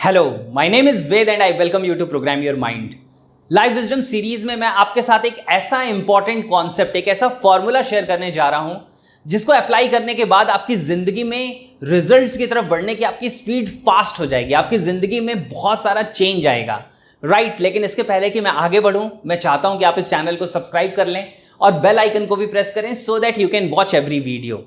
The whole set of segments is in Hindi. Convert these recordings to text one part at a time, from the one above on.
Hello, my name is Ved and I welcome you to program your mind. Life wisdom series में मैं आपके साथ एक ऐसा इंपॉर्टेंट कॉन्सेप्ट, एक ऐसा फॉर्मूला शेयर करने जा रहा हूं जिसको अप्लाई करने के बाद आपकी जिंदगी में रिजल्ट्स की तरफ बढ़ने की आपकी स्पीड फास्ट हो जाएगी। आपकी जिंदगी में बहुत सारा चेंज आएगा, राइट। लेकिन इसके पहले कि मैं आगे बढ़ूं, मैं चाहता हूं कि आप इस चैनल को सब्सक्राइब कर लें और बेल आइकन को भी प्रेस करें so that you can watch every video.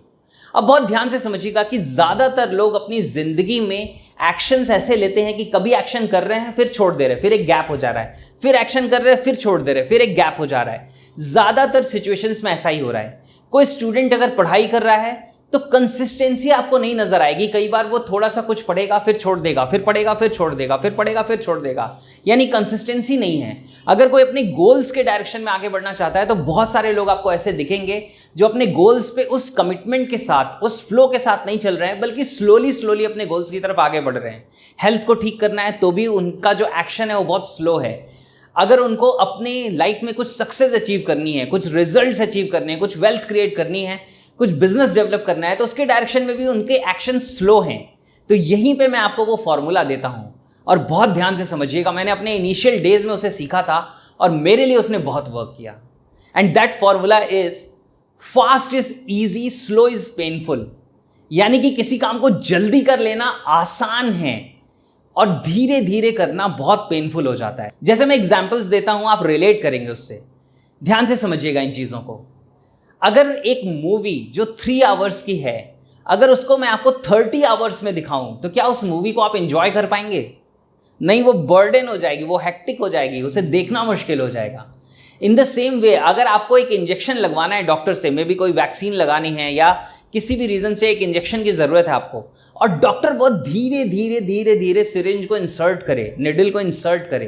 अब बहुत ध्यान से समझिएगा कि ज्यादातर लोग अपनी जिंदगी में एक्शंस ऐसे लेते हैं कि कभी एक्शन कर रहे हैं फिर छोड़ दे रहे हैं, फिर एक गैप हो जा रहा है, फिर एक्शन कर रहे हैं फिर छोड़ दे रहे हैं, फिर एक गैप हो जा रहा है। ज्यादातर सिचुएशंस में ऐसा ही हो रहा है। कोई स्टूडेंट अगर पढ़ाई कर रहा है तो कंसिस्टेंसी आपको नहीं नजर आएगी। कई बार वो थोड़ा सा कुछ पढ़ेगा फिर छोड़ देगा, फिर पढ़ेगा फिर छोड़ देगा, फिर पढ़ेगा फिर छोड़ देगा, यानी कंसिस्टेंसी नहीं है। अगर कोई अपने गोल्स के डायरेक्शन में आगे बढ़ना चाहता है तो बहुत सारे लोग आपको ऐसे दिखेंगे जो अपने गोल्स पे उस कमिटमेंट के साथ, उस फ्लो के साथ नहीं चल रहे हैं, बल्कि स्लोली अपने गोल्स की तरफ आगे बढ़ रहे हैं। हेल्थ को ठीक करना है तो भी उनका जो एक्शन है वो बहुत स्लो है। अगर उनको अपनी लाइफ में कुछ सक्सेस अचीव करनी है, कुछ रिजल्ट्स अचीव करने हैं, कुछ वेल्थ क्रिएट करनी है, कुछ बिजनेस डेवलप करना है, तो उसके डायरेक्शन में भी उनके एक्शन स्लो हैं। तो यहीं पे मैं आपको वो फॉर्मूला देता हूं और बहुत ध्यान से समझिएगा। मैंने अपने इनिशियल डेज में उसे सीखा था और मेरे लिए उसने बहुत वर्क किया। And that formula is fast is easy, slow is painful. यानी कि किसी काम को जल्दी कर लेना आसान है और धीरे धीरे करना बहुत पेनफुल हो जाता है। जैसे मैं एग्जाम्पल्स देता हूं, आप रिलेट करेंगे उससे। ध्यान से समझिएगा इन चीजों को। अगर एक मूवी जो 3 आवर्स की है, अगर उसको मैं आपको 30 आवर्स में दिखाऊं तो क्या उस मूवी को आप एंजॉय कर पाएंगे? नहीं, वो बर्डन हो जाएगी, वो हेक्टिक हो जाएगी, उसे देखना मुश्किल हो जाएगा। इन द सेम वे, अगर आपको एक इंजेक्शन लगवाना है डॉक्टर से, मे बी कोई वैक्सीन लगानी है या किसी भी रीजन से एक इंजेक्शन की जरूरत है आपको, और डॉक्टर बहुत धीरे धीरे सिरिंज को इंसर्ट करे, निडल को इंसर्ट करे,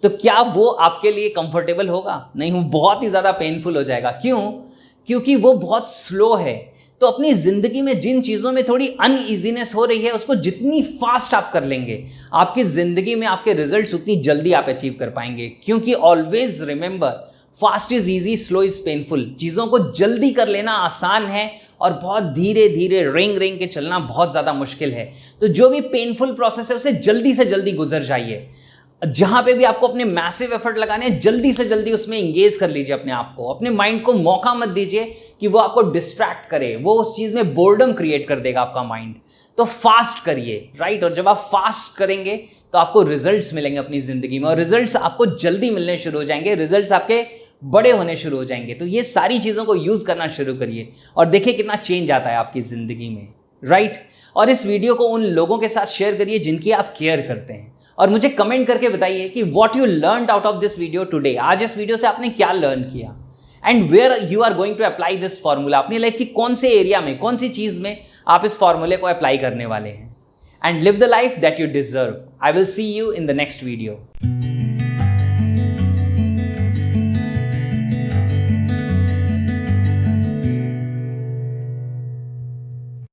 तो क्या वो आपके लिए कंफर्टेबल होगा? नहीं, वो बहुत ही ज्यादा पेनफुल हो जाएगा। क्यों? क्योंकि वो बहुत स्लो है। तो अपनी जिंदगी में जिन चीजों में थोड़ी अनइजीनेस हो रही है, उसको जितनी फास्ट आप कर लेंगे, आपकी जिंदगी में आपके रिजल्ट्स उतनी जल्दी आप अचीव कर पाएंगे। क्योंकि always remember, fast is easy, slow is painful. चीजों को जल्दी कर लेना आसान है और बहुत धीरे धीरे रेंग के चलना बहुत ज्यादा मुश्किल है। तो जो भी पेनफुल प्रोसेस है उसे जल्दी से जल्दी गुजर जाइए। जहां पे भी आपको अपने मैसिव एफर्ट लगाने हैं, जल्दी से जल्दी उसमें इंगेज कर लीजिए अपने आप को। अपने माइंड को मौका मत दीजिए कि वो आपको डिस्ट्रैक्ट करे, वो उस चीज में बोर्डम क्रिएट कर देगा आपका माइंड। तो फास्ट करिए, राइट। और जब आप फास्ट करेंगे तो आपको रिजल्ट्स मिलेंगे अपनी जिंदगी में, और रिजल्ट्स आपको जल्दी मिलने शुरू हो जाएंगे, रिजल्ट्स आपके बड़े होने शुरू हो जाएंगे। तो ये सारी चीजों को यूज करना शुरू करिए और देखिए कितना चेंज आता है आपकी जिंदगी में, राइट। और इस वीडियो को उन लोगों के साथ शेयर करिए जिनकी आप केयर करते हैं, और मुझे कमेंट करके बताइए कि what you learned out of this video today. आज इस वीडियो से आपने क्या लर्न किया and where you are going to apply this formula. अपनी लाइफ की कौन से एरिया में, कौन सी चीज में आप इस फॉर्मूले को अप्लाई करने वाले हैं। And live the life that you deserve. I will see you in the next video.